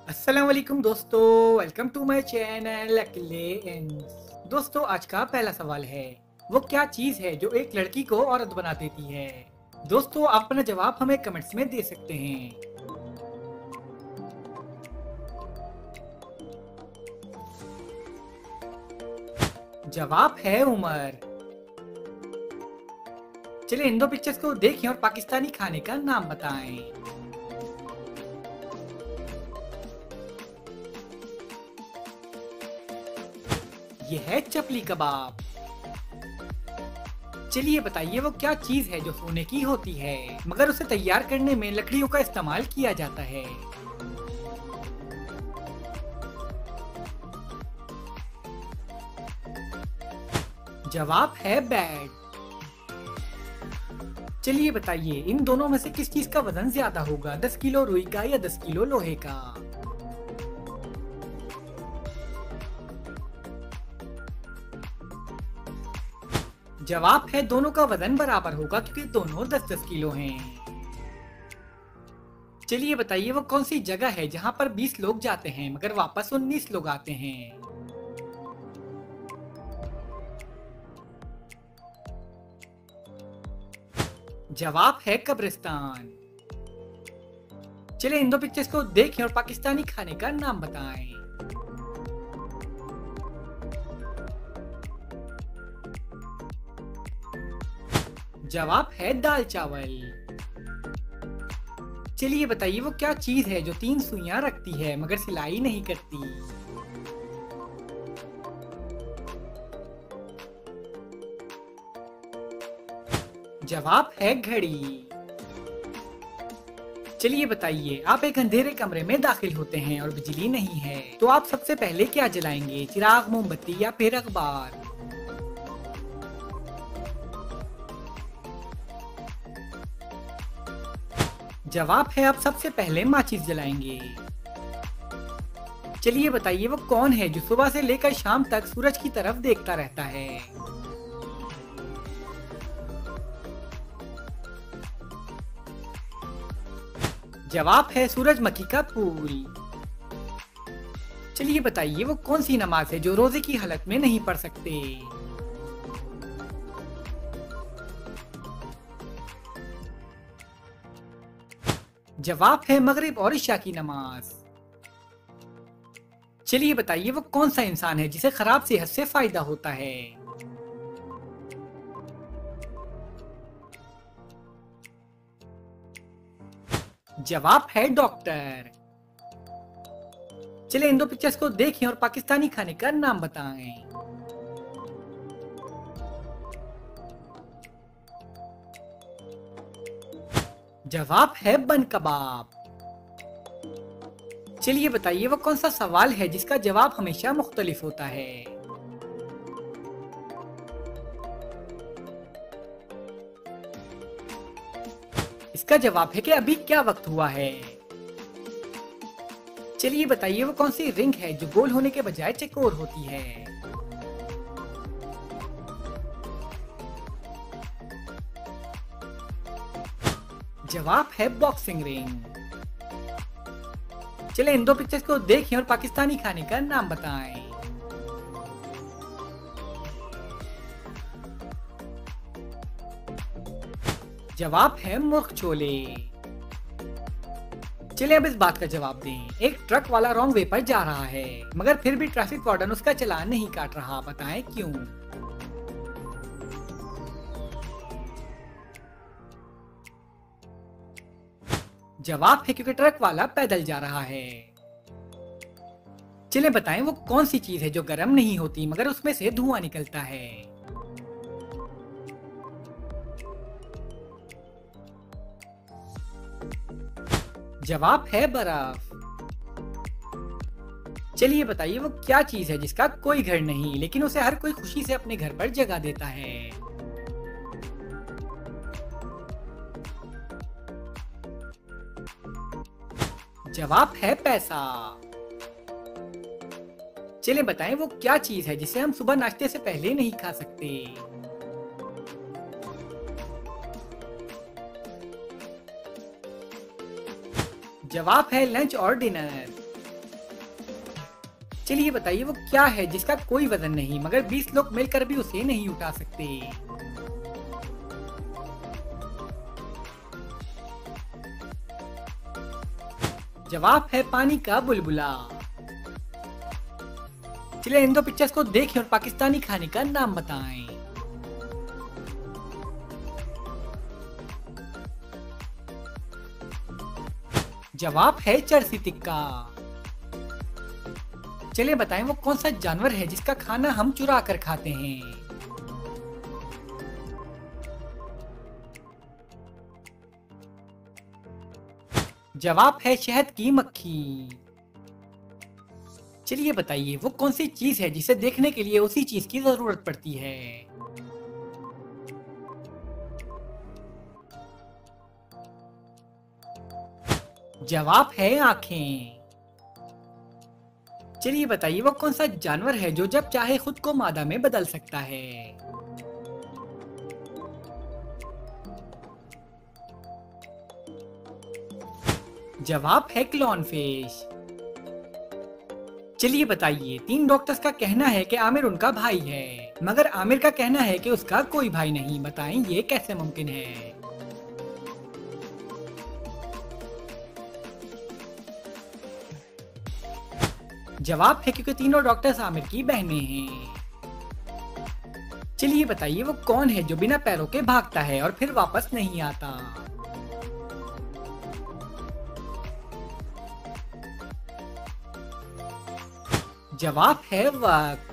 अस्सलाम वालेकुम दोस्तों, वेलकम टू माय चैनल अकेले एंड्स। दोस्तों, आज का पहला सवाल है, वो क्या चीज है जो एक लड़की को औरत बना देती है? दोस्तों, आप अपना जवाब हमें कमेंट्स में दे सकते हैं। जवाब है उम्र। चलिए इन दो पिक्चर्स को देखें और पाकिस्तानी खाने का नाम बताएं। ये है चपली कबाब। चलिए बताइए वो क्या चीज है जो सोने की होती है मगर उसे तैयार करने में लकड़ियों का इस्तेमाल किया जाता है? जवाब है बेड। चलिए बताइए इन दोनों में से किस चीज का वजन ज्यादा होगा, 10 किलो रुई का या 10 किलो लोहे का? जवाब है दोनों का वजन बराबर होगा क्योंकि दोनों 10-10 किलो हैं। चलिए बताइए वो कौन सी जगह है जहां पर 20 लोग जाते हैं मगर वापस 19 लोग आते हैं? जवाब है कब्रिस्तान। चलिए इन दो पिक्चर्स को देखें और पाकिस्तानी खाने का नाम बताएं। जवाब है दाल चावल। चलिए बताइए वो क्या चीज है जो 3 सुइयां रखती है मगर सिलाई नहीं करती? जवाब है घड़ी। चलिए बताइए आप एक अंधेरे कमरे में दाखिल होते हैं और बिजली नहीं है, तो आप सबसे पहले क्या जलाएंगे, चिराग, मोमबत्ती या फिर अखबार? जवाब है आप सबसे पहले माचिस जलाएंगे। चलिए बताइए वो कौन है जो सुबह से लेकर शाम तक सूरज की तरफ देखता रहता है? जवाब है सूरजमुखी का फूल। चलिए बताइए वो कौन सी नमाज है जो रोजे की हालत में नहीं पढ़ सकते? जवाब है मगरिब और इशा की नमाज। चलिए बताइए वो कौन सा इंसान है जिसे खराब सेहत से फायदा होता है? जवाब है डॉक्टर। चलिए इन दो पिक्चर्स को देखें और पाकिस्तानी खाने का नाम बताएं। जवाब है बन कबाब। चलिए बताइए वो कौन सा सवाल है जिसका जवाब हमेशा मुख्तलिफ होता है? इसका जवाब है कि अभी क्या वक्त हुआ है। चलिए बताइए वो कौन सी रिंग है जो गोल होने के बजाय चौकोर होती है? जवाब है बॉक्सिंग रिंग। चलिए इन दो पिक्चर्स को देखें और पाकिस्तानी खाने का नाम बताएं। जवाब है मुर्ग छोले। चलिए अब इस बात का जवाब दें, एक ट्रक वाला रॉन्ग वे पर जा रहा है मगर फिर भी ट्रैफिक वार्डन उसका चालान नहीं काट रहा, बताएं क्यों? जवाब है क्योंकि ट्रक वाला पैदल जा रहा है। चलिए बताएं वो कौन सी चीज है जो गर्म नहीं होती मगर उसमें से धुआं निकलता है? जवाब है बर्फ। चलिए बताइए वो क्या चीज है जिसका कोई घर नहीं लेकिन उसे हर कोई खुशी से अपने घर पर जगह देता है? जवाब है पैसा। चलिए बताएं वो क्या चीज है जिसे हम सुबह नाश्ते से पहले नहीं खा सकते? जवाब है लंच और डिनर। चलिए बताइए वो क्या है जिसका कोई वजन नहीं मगर 20 लोग मिलकर भी उसे नहीं उठा सकते। जवाब है पानी का बुलबुला। चलिए इन दो पिक्चर्स को देखें और पाकिस्तानी खाने का नाम बताएं। जवाब है चरसी टिक्का। चलिए बताएं वो कौन सा जानवर है जिसका खाना हम चुरा कर खाते हैं। जवाब है शहद की मक्खी। चलिए बताइए वो कौन सी चीज है जिसे देखने के लिए उसी चीज की जरूरत पड़ती है। जवाब है आंखें। चलिए बताइए वो कौन सा जानवर है जो जब चाहे खुद को मादा में बदल सकता है। जवाब है क्लॉन फिश। चलिए बताइए 3 डॉक्टर्स का कहना है कि आमिर उनका भाई है मगर आमिर का कहना है कि उसका कोई भाई नहीं। बताएं ये कैसे मुमकिन है। जवाब है क्योंकि तीनों डॉक्टर्स आमिर की बहनें हैं। चलिए बताइए वो कौन है जो बिना पैरों के भागता है और फिर वापस नहीं आता। जवाब है वक्त।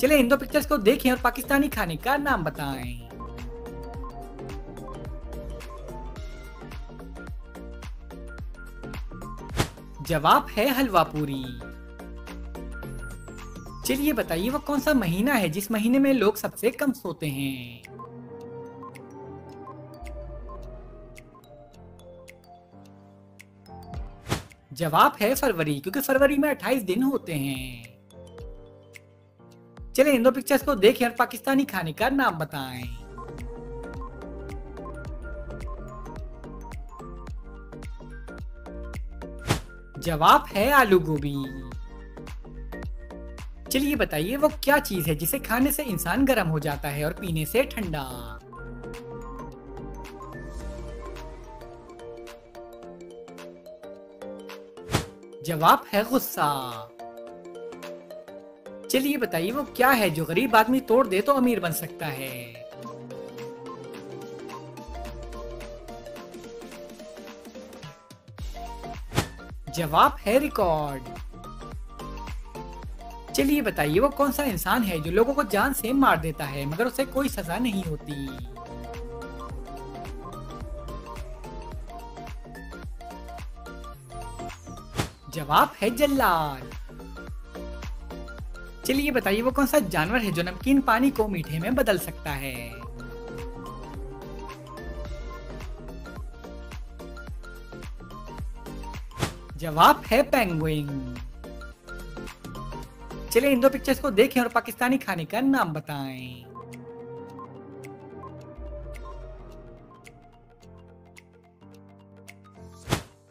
चलिए इन दो पिक्चर्स को देखें और पाकिस्तानी खाने का नाम बताएं। जवाब है हलवा पूरी। चलिए बताइए वो कौन सा महीना है जिस महीने में लोग सबसे कम सोते हैं। जवाब है फरवरी क्योंकि फरवरी में 28 दिन होते हैं। चलिए इन दो पिक्चर्स को देखें और पाकिस्तानी खाने का नाम बताएं। जवाब है आलू गोभी। चलिए बताइए वो क्या चीज है जिसे खाने से इंसान गर्म हो जाता है और पीने से ठंडा। जवाब है गुस्सा। चलिए बताइए वो क्या है जो गरीब आदमी तोड़ दे तो अमीर बन सकता है। जवाब है रिकॉर्ड। चलिए बताइए वो कौन सा इंसान है जो लोगों को जान से मार देता है मगर उसे कोई सजा नहीं होती। जवाब है जल्लाद। चलिए बताइए वो कौन सा जानवर है जो नमकीन पानी को मीठे में बदल सकता है। जवाब है पेंगुइन। चलिए इन दो पिक्चर्स को देखें और पाकिस्तानी खाने का नाम बताएं।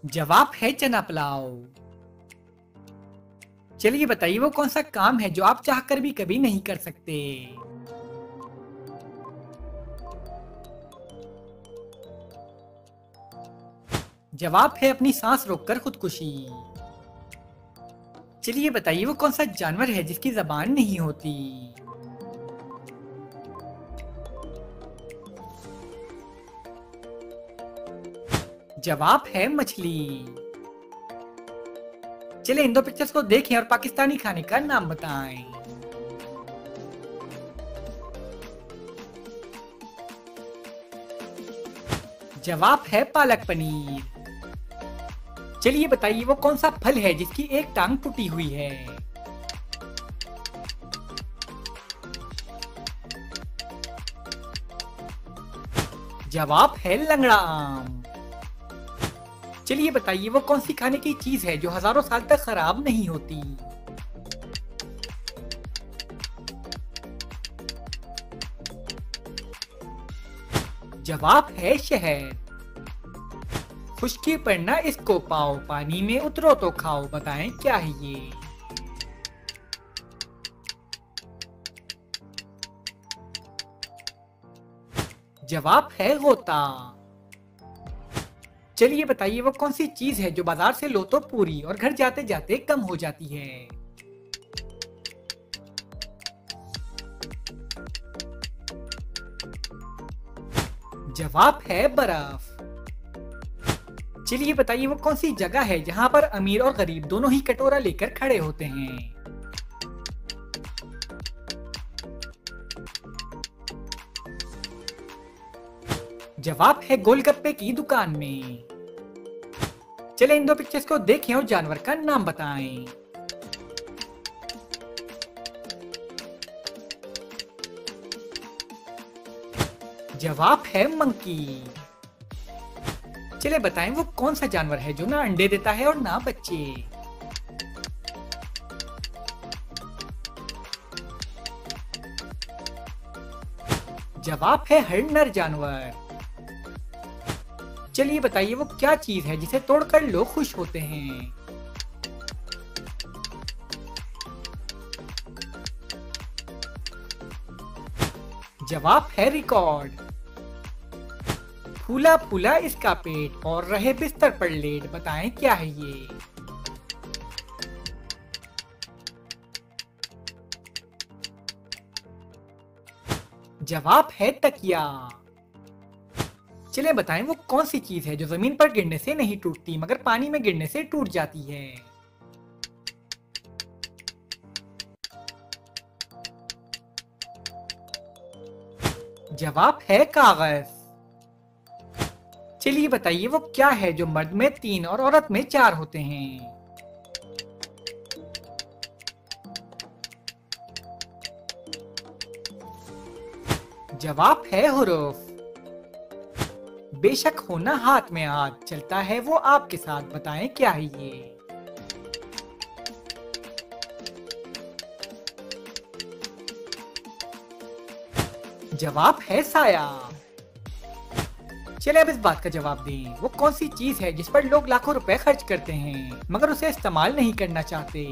जवाब है चना पुलाव। चलिए बताइए वो कौन सा काम है जो आप चाहकर भी कभी नहीं कर सकते। जवाब है अपनी सांस रोककर खुदकुशी। चलिए बताइए वो कौन सा जानवर है जिसकी जबान नहीं होती। जवाब है मछली। चलिए इन दो पिक्चर्स को देखें और पाकिस्तानी खाने का नाम बताएं। जवाब है पालक पनीर। चलिए बताइए वो कौन सा फल है जिसकी एक टांग टूटी हुई है। जवाब है लंगड़ा आम। चलिए बताइए वो कौन सी खाने की चीज है जो हजारों साल तक खराब नहीं होती। जवाब है शहद। खुश्की पर ना इसको पाओ, पानी में उतरो तो खाओ, बताएं क्या है ये। जवाब है गोता। चलिए बताइए वो कौन सी चीज है जो बाजार से लो तो पूरी और घर जाते जाते कम हो जाती है। जवाब है बर्फ। चलिए बताइए वो कौन सी जगह है जहां पर अमीर और गरीब दोनों ही कटोरा लेकर खड़े होते हैं। जवाब है गोलगप्पे की दुकान में। चले इन दो पिक्चर्स को देखें और जानवर का नाम बताएं। जवाब है मंकी। चले बताएं वो कौन सा जानवर है जो ना अंडे देता है और ना बच्चे। जवाब है हर नर जानवर। चलिए बताइए वो क्या चीज है जिसे तोड़कर लोग खुश होते हैं। जवाब है रिकॉर्ड। फूला फूला इसका पेट और रहे बिस्तर पर लेट, बताएं क्या है ये। जवाब है तकिया। चलिए बताएं वो कौन सी चीज है जो जमीन पर गिरने से नहीं टूटती मगर पानी में गिरने से टूट जाती है। जवाब है कागज। चलिए बताइए वो क्या है जो मर्द में 3 और औरत में 4 होते हैं। जवाब है हुरूफ। बेशक होना हाथ में हाथ, चलता है वो आपके साथ, बताएं क्या है ये। जवाब है साया। चले अब इस बात का जवाब दें, वो कौन सी चीज है जिस पर लोग लाखों रुपए खर्च करते हैं मगर उसे इस्तेमाल नहीं करना चाहते।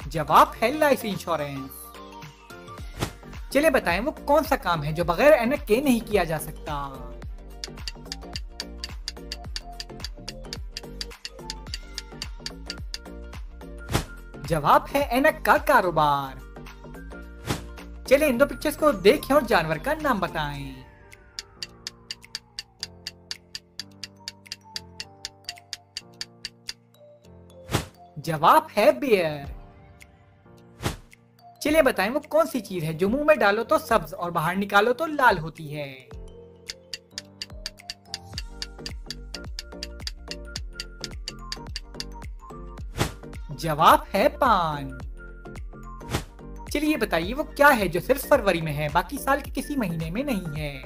जवाब है लाइफ इंश्योरेंस। चलिए बताएं वो कौन सा काम है जो बगैर ऐनक के नहीं किया जा सकता। जवाब है ऐनक का कारोबार। चलिए इन दो पिक्चर्स को देखें और जानवर का नाम बताएं। जवाब है बियर। चलिए बताएं वो कौन सी चीज है जो मुंह में डालो तो सब्ज और बाहर निकालो तो लाल होती है। जवाब है पान। चलिए बताइए वो क्या है जो सिर्फ फरवरी में है बाकी साल के किसी महीने में नहीं है।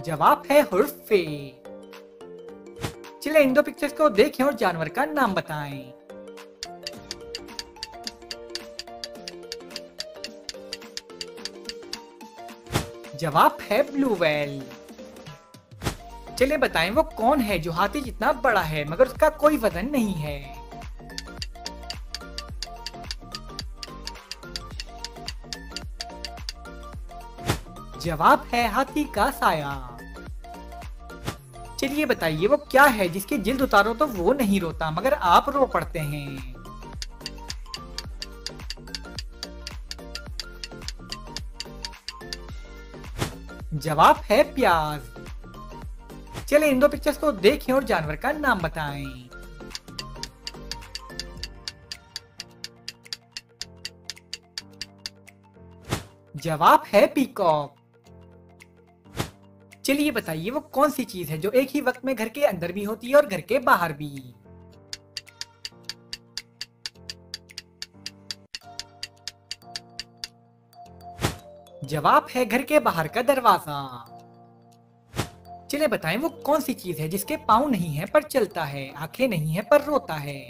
जवाब है हुर्फ फे। चलिए इन दो पिक्चर्स को देखें और जानवर का नाम बताएं। जवाब है ब्लू व्हेल। चलिए बताएं वो कौन है जो हाथी जितना बड़ा है मगर उसका कोई वजन नहीं है। जवाब है हाथी का साया। चलिए बताइए वो क्या है जिसकी जिल्द उतारो तो वो नहीं रोता मगर आप रो पड़ते हैं। जवाब है प्याज। चलिए इन दो पिक्चर्स को देखें और जानवर का नाम बताएं। जवाब है पीकॉक। चलिए बताइए वो कौन सी चीज है जो एक ही वक्त में घर के अंदर भी होती है और घर के बाहर भी। जवाब है घर के बाहर का दरवाजा। चलिए बताएं वो कौन सी चीज है जिसके पाँव नहीं है पर चलता है, आंखें नहीं है पर रोता है।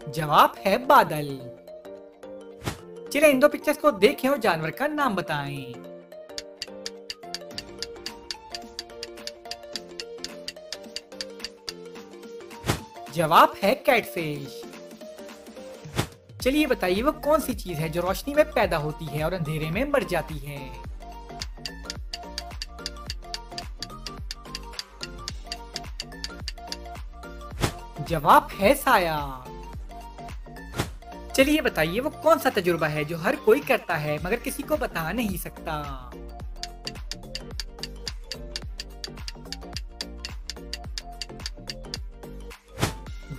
जवाब है बादल। चलिए इन दो पिक्चर्स को देखें और जानवर का नाम बताएं। जवाब है कैटफिश। चलिए बताइए वो कौन सी चीज है जो रोशनी में पैदा होती है और अंधेरे में मर जाती है। जवाब है साया। चलिए बताइए वो कौन सा तजुर्बा है जो हर कोई करता है मगर किसी को बता नहीं सकता।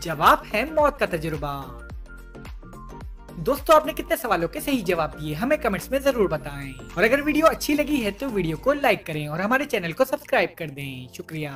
जवाब है मौत का तजुर्बा। दोस्तों आपने कितने सवालों के सही जवाब दिए हमें कमेंट्स में जरूर बताएं और अगर वीडियो अच्छी लगी है तो वीडियो को लाइक करें और हमारे चैनल को सब्सक्राइब कर दें। शुक्रिया।